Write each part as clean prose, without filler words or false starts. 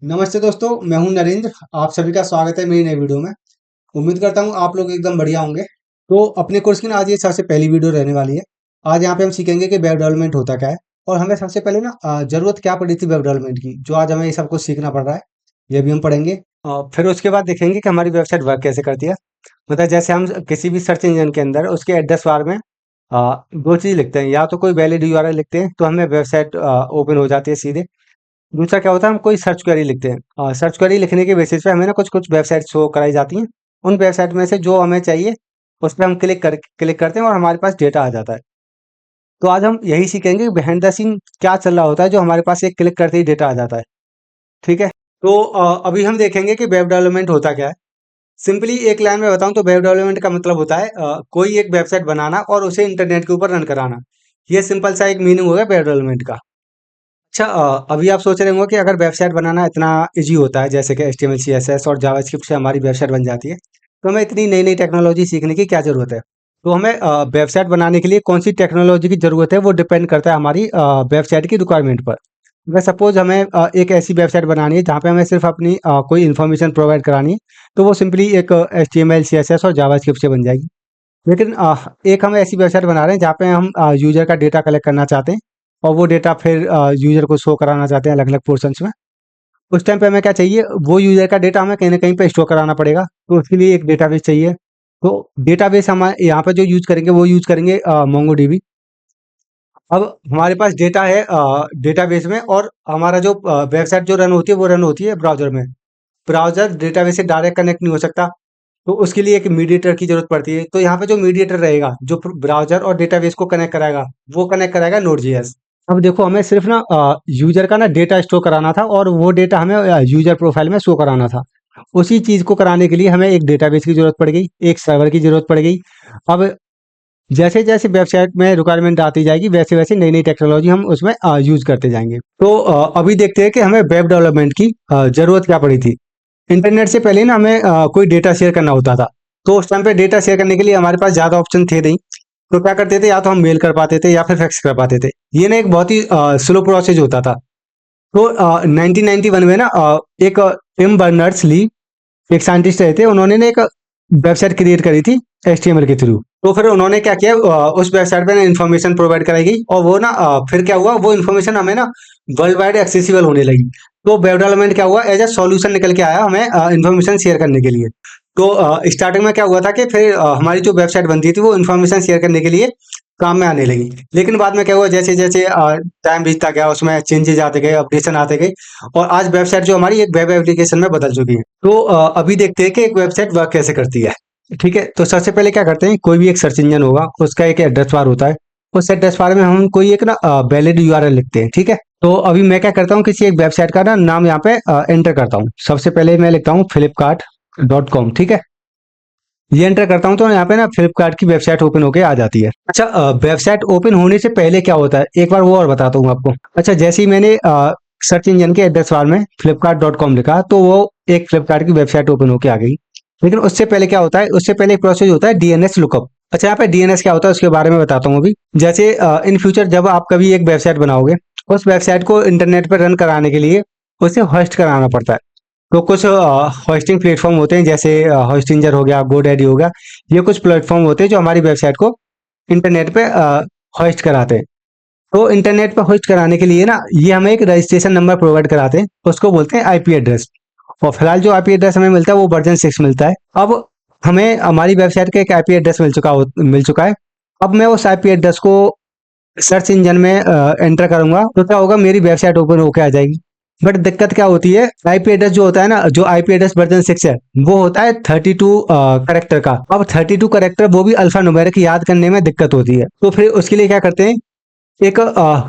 नमस्ते दोस्तों, मैं हूं नरेंद्र। आप सभी का स्वागत है मेरी नई वीडियो में। उम्मीद करता हूं आप लोग एकदम बढ़िया होंगे। तो अपने कोर्स की ना आज ये सबसे पहली वीडियो रहने वाली है। आज यहाँ पे हम सीखेंगे कि वेब डेवलपमेंट होता क्या है और हमें सबसे पहले ना जरूरत क्या पड़ी थी वेब डेवलपमेंट की, जो आज हमें ये सब कुछ सीखना पड़ रहा है। ये भी हम पढ़ेंगे। फिर उसके बाद देखेंगे कि हमारी वेबसाइट वर्क कैसे करती है। मतलब जैसे हम किसी भी सर्च इंजन के अंदर उसके एड्रेस बार में दो चीज लिखते हैं, या तो कोई वैलिड यूआरएल लिखते हैं तो हमें वेबसाइट ओपन हो जाती है सीधे। दूसरा क्या होता है, हम कोई सर्च क्वेरी लिखते हैं और सर्च क्वेरी लिखने के बेसिस पे हमें ना कुछ कुछ वेबसाइट शो कराई जाती हैं। उन वेबसाइट में से जो हमें चाहिए उस पर हम क्लिक करते हैं और हमारे पास डेटा आ जाता है। तो आज हम यही सीखेंगे बिहाइंड द सीन क्या चल रहा होता है जो हमारे पास एक क्लिक करते ही डेटा आ जाता है। ठीक है। तो अभी हम देखेंगे कि वेब डेवलपमेंट होता क्या है। सिंपली एक लाइन में बताऊं तो वेब डेवलपमेंट का मतलब होता है कोई एक वेबसाइट बनाना और उसे इंटरनेट के ऊपर रन कराना। ये सिंपल सा एक मीनिंग होगा वेब डेवलपमेंट का। अच्छा, अभी आप सोच रहे होंगे कि अगर वेबसाइट बनाना इतना इजी होता है जैसे कि HTML CSS और जावास्क्रिप्ट से हमारी वेबसाइट बन जाती है, तो हमें इतनी नई नई टेक्नोलॉजी सीखने की क्या ज़रूरत है। तो हमें वेबसाइट बनाने के लिए कौन सी टेक्नोलॉजी की ज़रूरत है वो डिपेंड करता है हमारी वेबसाइट की रिक्वायरमेंट पर। अगर सपोज हमें एक ऐसी वेबसाइट बनानी है जहाँ पे हमें सिर्फ अपनी कोई इन्फॉर्मेशन प्रोवाइड करानी है, तो वो सिंपली एक HTML CSS और जावास्क्रिप्ट से बन जाएगी। लेकिन एक हम ऐसी वेबसाइट बना रहे हैं जहाँ पे हम यूजर का डेटा कलेक्ट करना चाहते हैं और वो डेटा फिर यूजर को शो कराना चाहते हैं अलग अलग पोर्शंस में। उस टाइम पे हमें क्या चाहिए, वो यूजर का डेटा हमें कहीं ना कहीं पे स्टोर कराना पड़ेगा, तो उसके लिए एक डेटाबेस चाहिए। तो डेटाबेस हम यहाँ पे जो यूज करेंगे वो यूज करेंगे मोंगोडीबी। अब हमारे पास डेटा है डेटाबेस में, और हमारा जो वेबसाइट जो रन होती है वो रन होती है ब्राउजर में। ब्राउजर डेटाबेस से डायरेक्ट कनेक्ट नहीं हो सकता, तो उसके लिए एक मीडिएटर की जरूरत पड़ती है। तो यहाँ पे जो मीडिएटर रहेगा जो ब्राउजर और डेटाबेस को कनेक्ट कराएगा, वो कनेक्ट कराएगा नोड.js। अब देखो हमें सिर्फ ना यूजर का ना डेटा स्टोर कराना था और वो डेटा हमें यूजर प्रोफाइल में शो कराना था। उसी चीज को कराने के लिए हमें एक डेटाबेस की जरूरत पड़ गई, एक सर्वर की जरूरत पड़ गई। अब जैसे जैसे वेबसाइट में रिक्वायरमेंट आती जाएगी वैसे वैसे नई नई टेक्नोलॉजी हम उसमें यूज करते जाएंगे। तो अभी देखते हैं कि हमें वेब डेवलपमेंट की जरूरत क्या पड़ी थी। इंटरनेट से पहले ना हमें कोई डेटा शेयर करना होता था। तो उस टाइम पे डेटा शेयर करने के लिए हमारे पास ज़्यादा ऑप्शन थे नहीं। तो क्या करते थे, या तो हम मेल कर पाते थे या फिर फैक्स कर पाते थे। ये ना एक बहुत ही स्लो प्रोसेस होता था। तो 1991 में ना एक टिम बर्नर्स ली, एक साइंटिस्ट रहे थे, उन्होंने ना एक वेबसाइट क्रिएट करी थी HTML के थ्रू। तो फिर उन्होंने क्या किया, उस वेबसाइट पे ना इन्फॉर्मेशन प्रोवाइड कराई गई और वो ना फिर क्या हुआ, वो इन्फॉर्मेशन हमें ना वर्ल्ड वाइड एक्सेसिबल होने लगी। तो वेब डेवलपमेंट क्या हुआ, एज ए सॉल्यूशन निकल के आया हमें इन्फॉर्मेशन शेयर करने के लिए। तो स्टार्टिंग में क्या हुआ था कि फिर हमारी जो वेबसाइट बनती थी वो इन्फॉर्मेशन शेयर करने के लिए काम में आने लगी। लेकिन बाद में क्या हुआ, जैसे जैसे टाइम बीतता गया उसमें चेंजेस आते गए, अपडेशन आते गए, और आज वेबसाइट जो हमारी एक वेब एप्लीकेशन में बदल चुकी है। तो अभी देखते हैं कि एक वेबसाइट वर्क कैसे करती है। ठीक है, तो सबसे पहले क्या करते हैं, कोई भी एक सर्च इंजन होगा उसका एक एड्रेस बार होता है। उस एड्रेस बार में हम कोई एक ना वैलिड यूआरएल लिखते हैं। ठीक है, तो अभी मैं क्या करता हूँ, किसी एक वेबसाइट का ना नाम यहाँ पे एंटर करता हूँ। सबसे पहले मैं लिखता हूँ flipkart.com। ठीक है, ये एंटर करता हूँ तो यहाँ पे ना फ्लिपकार्ट की वेबसाइट ओपन होके आ जाती है। अच्छा, वेबसाइट ओपन होने से पहले क्या होता है एक बार वो और बताता हूँ आपको। अच्छा, जैसे ही मैंने सर्च इंजन के एड्रेस बार में flipkart.com लिखा तो वो एक फ्लिपकार्ट की वेबसाइट ओपन होके आ गई। लेकिन उससे पहले क्या होता है, उससे पहले एक प्रोसेस होता है DNS लुकअप। अच्छा, यहाँ पे DNS क्या होता है उसके बारे में बताता हूँ अभी। जैसे इन फ्यूचर जब आप कभी एक वेबसाइट बनाओगे, उस वेबसाइट को इंटरनेट पर रन कराने के लिए उसे होस्ट कराना पड़ता है। तो कुछ होस्टिंग प्लेटफॉर्म होते हैं, जैसे होस्टिंजर हो गया, गोडैडी हो गया। ये कुछ प्लेटफॉर्म होते हैं जो हमारी वेबसाइट को इंटरनेट पे होस्ट कराते हैं। तो इंटरनेट पे होस्ट कराने के लिए ना ये हमें एक रजिस्ट्रेशन नंबर प्रोवाइड कराते हैं, उसको बोलते हैं IP एड्रेस। और फिलहाल जो IP एड्रेस हमें मिलता है वो वर्जन 6 मिलता है। अब हमें हमारी वेबसाइट का एक IP एड्रेस मिल चुका है। अब मैं उस IP एड्रेस को सर्च इंजन में एंटर करूंगा तो क्या होगा, मेरी वेबसाइट ओपन होके आ जाएगी। बट दिक्कत क्या होती है, IP एड्रेस जो होता है ना, जो IP एड्रेस वर्जन 6 है वो होता है 32 करेक्टर का। अब 32 करेक्टर वो भी अल्फा न्यूमेरिक याद करने में दिक्कत होती है। तो फिर उसके लिए क्या करते हैं, एक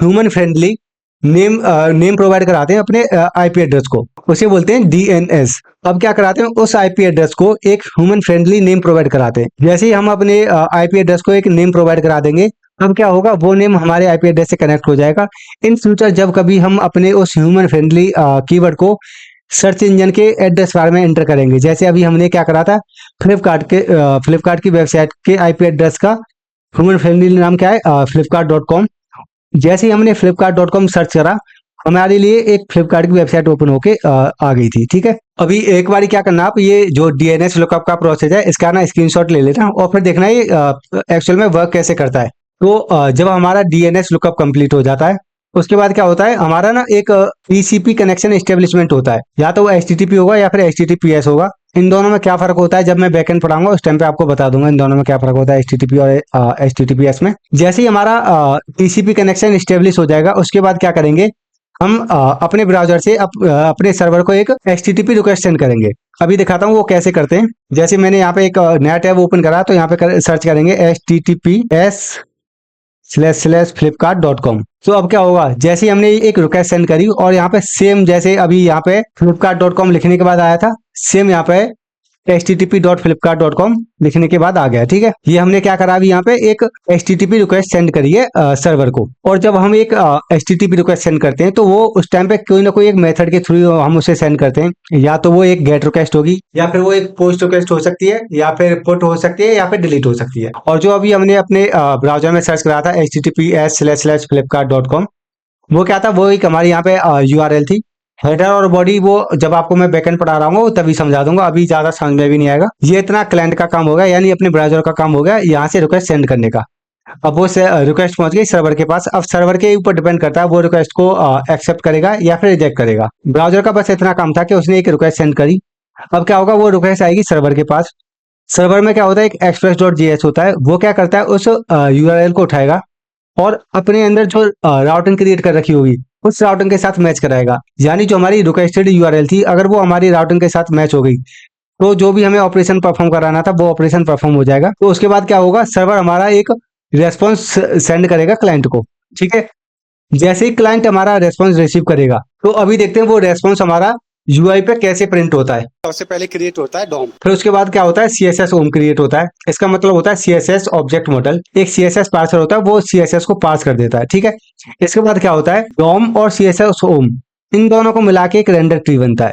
ह्यूमन फ्रेंडली नेम प्रोवाइड कराते हैं अपने IP एड्रेस को, उसे बोलते हैं DNS। अब क्या कराते हैं, उस IP एड्रेस को एक ह्यूमन फ्रेंडली नेम प्रोवाइड कराते हैं। जैसे ही हम अपने IP एड्रेस को एक नेम प्रोवाइड करा देंगे, अब क्या होगा, वो नेम हमारे IP एड्रेस से कनेक्ट हो जाएगा। इन फ्यूचर जब कभी हम अपने उस ह्यूमन फ्रेंडली कीवर्ड को सर्च इंजन के एड्रेस बार में एंटर करेंगे, जैसे अभी हमने क्या करा था, फ्लिपकार्ट की वेबसाइट के IP एड्रेस का ह्यूमन फ्रेंडली नाम क्या है, flipkart.com। जैसे ही हमने flipkart.com सर्च करा, हमारे लिए एक फ्लिपकार्ट की वेबसाइट ओपन होके आ गई थी। ठीक है, अभी एक बारी क्या करना, आप ये जो डीएनएस लुकअप का प्रोसेस है इसका ना स्क्रीनशॉट ले लेना और फिर देखना ये एक्चुअल में वर्क कैसे करता है। तो जब हमारा डीएनएस लुकअप कंप्लीट हो जाता है उसके बाद क्या होता है, हमारा ना एक टीसीपी कनेक्शन एस्टेब्लिशमेंट होता है, या तो वो एचटीटीपी होगा या फिर एचटीटीपीएस होगा। इन दोनों में क्या फर्क होता है जब मैं बैकएंड पढ़ाऊंगा उस टाइम पे आपको बता दूंगा इन दोनों में क्या फर्क होता है एचटीटीपी और एचटीटीपीएस में। जैसे ही हमारा टीसीपी कनेक्शन एस्टेब्लिश हो जाएगा उसके बाद क्या करेंगे, हम अपने ब्राउजर से अपने सर्वर को एक एचटीटीपी रिक्वेस्ट सेंड करेंगे। अभी दिखाता हूँ वो कैसे करते हैं। जैसे मैंने यहाँ पे एक नया टैब ओपन करा तो यहाँ पे सर्च करेंगे https://flipkart.com। तो अब क्या होगा, जैसे ही हमने एक रिक्वेस्ट सेंड करी और यहाँ पे सेम जैसे अभी यहाँ पे flipkart.com लिखने के बाद आया था, सेम यहाँ पे http.flipkart.com लिखने के बाद आ गया। ठीक है, ये हमने क्या करा, अभी यहाँ पे एक http रिक्वेस्ट सेंड करी है सर्वर को। और जब हम एक http रिक्वेस्ट सेंड करते हैं तो वो उस टाइम पे कोई ना कोई एक मेथड के थ्रू हम उसे सेंड करते हैं, या तो वो एक गेट रिक्वेस्ट होगी, या फिर वो एक पोस्ट रिक्वेस्ट हो सकती है, या फिर पुट हो सकती है, या फिर डिलीट हो सकती है। और जो अभी हमने अपने ब्राउजर में सर्च करा था https://flipkart.com, वो क्या था, वो एक हमारी यहाँ पे यूआरएल थी। हेडर और बॉडी वो जब आपको मैं बैकएंड पढ़ा रहा हूँ वो तभी समझा दूंगा, अभी ज्यादा समझ में भी नहीं आएगा। ये इतना क्लाइंट का काम हो गया, यानी अपने ब्राउजर का काम हो गया यहाँ से रिक्वेस्ट सेंड करने का। अब वो रिक्वेस्ट पहुंच गई सर्वर के पास। अब सर्वर के ऊपर डिपेंड करता है वो रिक्वेस्ट को एक्सेप्ट करेगा या फिर रिजेक्ट करेगा। ब्राउजर का बस इतना काम था कि उसने एक रिक्वेस्ट सेंड करी। अब क्या होगा, वो रिक्वेस्ट आएगी सर्वर के पास। सर्वर में क्या होता है, एक express.js होता है, वो क्या करता है उस यूआरएल को उठाएगा और अपने अंदर जो राउटिंग क्रिएट कर रखी होगी उस राउटिंग के साथ मैच कराएगा। यानी जो हमारी रिक्वेस्टेड यूआरएल थी अगर वो हमारी राउटिंग के साथ मैच हो गई तो जो भी हमें ऑपरेशन परफॉर्म कराना था वो ऑपरेशन परफॉर्म हो जाएगा। तो उसके बाद क्या होगा, सर्वर हमारा एक रेस्पॉन्स सेंड करेगा क्लाइंट को। ठीक है, जैसे ही क्लाइंट हमारा रेस्पॉन्स रिसीव करेगा तो अभी देखते हैं वो रेस्पॉन्स हमारा यूआई पे कैसे प्रिंट होता है। सबसे पहले क्रिएट होता है डॉम, फिर उसके बाद क्या होता है सीएसएस ओम क्रिएट होता है। इसका मतलब होता है सीएसएस ऑब्जेक्ट मॉडल। एक सीएसएस पार्सर होता है, वो सीएसएस को पास कर देता है। ठीक है, इसके बाद क्या होता है, डॉम और सीएसएस ओम इन दोनों को मिला के एक रेंडर ट्री बनता है।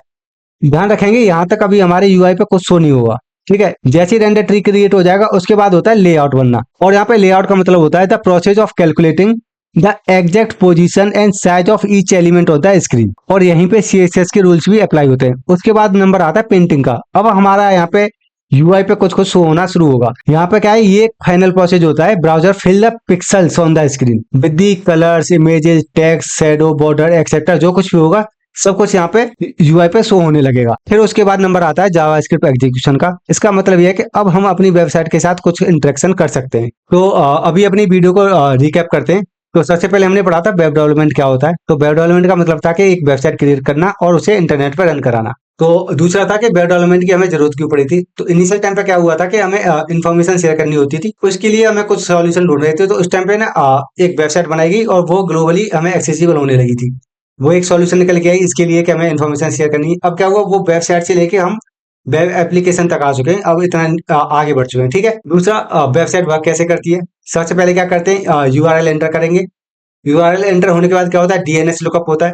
ध्यान रखेंगे यहाँ तक अभी हमारे यूआई पे कुछ शो नहीं होगा। ठीक है, जैसे ही रेंडर ट्री क्रिएट हो जाएगा उसके बाद होता है लेआउट बनना। और यहाँ पे लेआउट का मतलब होता है the process of calculating the exact position and size of each element होता है स्क्रीन। और यहीं पे सीएसएस के रूल्स भी अप्लाई होते हैं। उसके बाद नंबर आता है पेंटिंग का। अब हमारा यहाँ पे यूआई पे कुछ कुछ शो होना शुरू होगा। यहाँ पे क्या है, ये एक फाइनल प्रोसेस होता है, browser fill the pixels on the screen with the colours, images, text, shadow, border etcetera, जो कुछ भी होगा सब कुछ यहाँ पे यूआई पे शो होने लगेगा। फिर उसके बाद नंबर आता है जावास्क्रिप्ट एग्जीक्यूशन का। इसका मतलब यह है कि अब हम अपनी वेबसाइट के साथ कुछ इंटरेक्शन कर सकते हैं। तो अभी अपनी वीडियो को रिकैप करते हैं। तो सबसे पहले हमने पढ़ा था वेब डेवलपमेंट क्या होता है। तो वेब डेवलपमेंट का मतलब था कि एक वेबसाइट क्रिएट करना और उसे इंटरनेट पर रन कराना। तो दूसरा था कि वेब डेवलपमेंट की हमें जरूरत क्यों पड़ी थी। तो इनिशियल टाइम पे क्या हुआ था कि हमें इन्फॉर्मेशन शेयर करनी होती थी, उसके लिए हमें कुछ सॉल्यूशन ढूंढ रहे थे। तो उस टाइम पे ना एक वेबसाइट बनाई गई और वो ग्लोबली हमें एक्सेसिबल होने लगी थी। वो एक सॉल्यूशन निकल के आई इसके लिए कि हमें इन्फॉर्मेशन शेयर करनी है। अब क्या हुआ, वो वेबसाइट से लेके हम वेब एप्लीकेशन तक आ चुके हैं, अब इतना आगे बढ़ चुके हैं। ठीक है, दूसरा वेबसाइट वर्क कैसे करती है। सबसे पहले क्या करते हैं, यूआरएल एंटर करेंगे। यूआरएल एंटर होने के बाद क्या होता है, डीएनएस लुकअप होता है।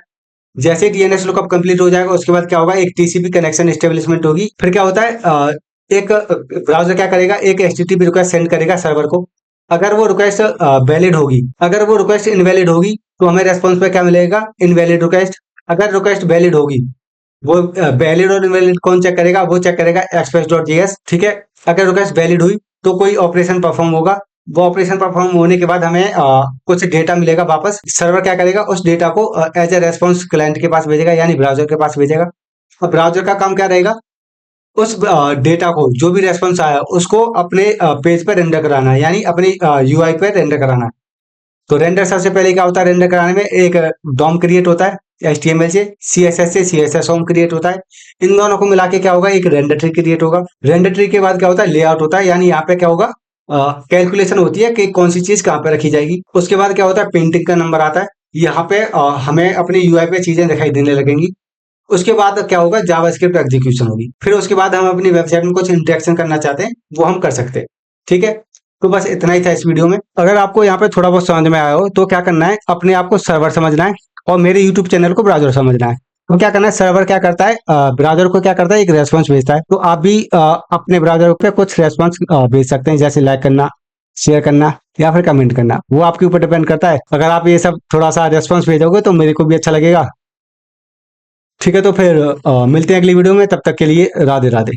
जैसे डीएनएस लुकअप कंप्लीट हो जाएगा उसके बाद क्या होगा, एक टीसीपी कनेक्शन एस्टेब्लिशमेंट होगी। फिर क्या होता है, एक ब्राउजर क्या करेगा, एक एचटीटीपी रिक्वेस्ट सेंड करेगा सर्वर को। अगर वो रिक्वेस्ट वैलिड होगी, अगर वो रिक्वेस्ट इनवैलिड होगी तो हमें रेस्पॉन्स पे क्या मिलेगा, इनवैलिड रिक्वेस्ट। अगर रिक्वेस्ट वैलिड होगी, वो वैलिड और इनवैलिड कौन चेक करेगा, वो चेक करेगा express.js। ठीक है, अगर रिक्वेस्ट वैलिड हुई तो कोई ऑपरेशन परफॉर्म होगा। वो ऑपरेशन परफॉर्म होने के बाद हमें कुछ डेटा मिलेगा वापस। सर्वर क्या करेगा, उस डेटा को एज ए रेस्पॉन्स क्लाइंट के पास भेजेगा, यानी ब्राउजर के पास भेजेगा। और ब्राउजर का काम क्या रहेगा, उस डेटा को, जो भी रेस्पॉन्स आया उसको अपने पेज पर रेंडर कराना है, यानी अपनी यूआई पर रेंडर कराना है। तो रेंडर सबसे पहले क्या होता है, रेंडर कराने में एक डॉम क्रिएट होता है HTML से, CSS से CSS होम क्रिएट होता है। इन दोनों को मिला के क्या होगा, एक रेंडर ट्री क्रिएट होगा। रेंडर ट्री के बाद क्या होता है, लेआउट होता है, यानी यहाँ पे क्या होगा, कैलकुलेशन होती है कि कौन सी चीज कहाँ पे रखी जाएगी। उसके बाद क्या होता है, पेंटिंग का नंबर आता है। यहाँ पे हमें अपनी यूआई पे चीजें दिखाई देने लगेंगी। उसके बाद क्या होगा, जावास्क्रिप्ट एग्जीक्यूशन होगी। फिर उसके बाद हम अपनी वेबसाइट में कुछ इंटरेक्शन करना चाहते हैं वो हम कर सकते हैं। ठीक है, तो बस इतना ही था इस वीडियो में। अगर आपको यहाँ पे थोड़ा बहुत समझ में आया हो तो क्या करना है, अपने आप को सर्वर समझना है और मेरे यूट्यूब चैनल को ब्राउजर समझना है। तो क्या करना है, सर्वर क्या करता है, ब्राउजर को क्या करता है, एक रेस्पॉन्स भेजता है। तो आप भी अपने ब्राउजर पे कुछ रेस्पॉन्स भेज सकते हैं, जैसे लाइक करना, शेयर करना या फिर कमेंट करना, वो आपके ऊपर डिपेंड करता है। अगर आप ये सब थोड़ा सा रेस्पॉन्स भेजोगे तो मेरे को भी अच्छा लगेगा। ठीक है, तो फिर मिलते हैं अगली वीडियो में, तब तक के लिए राधे राधे।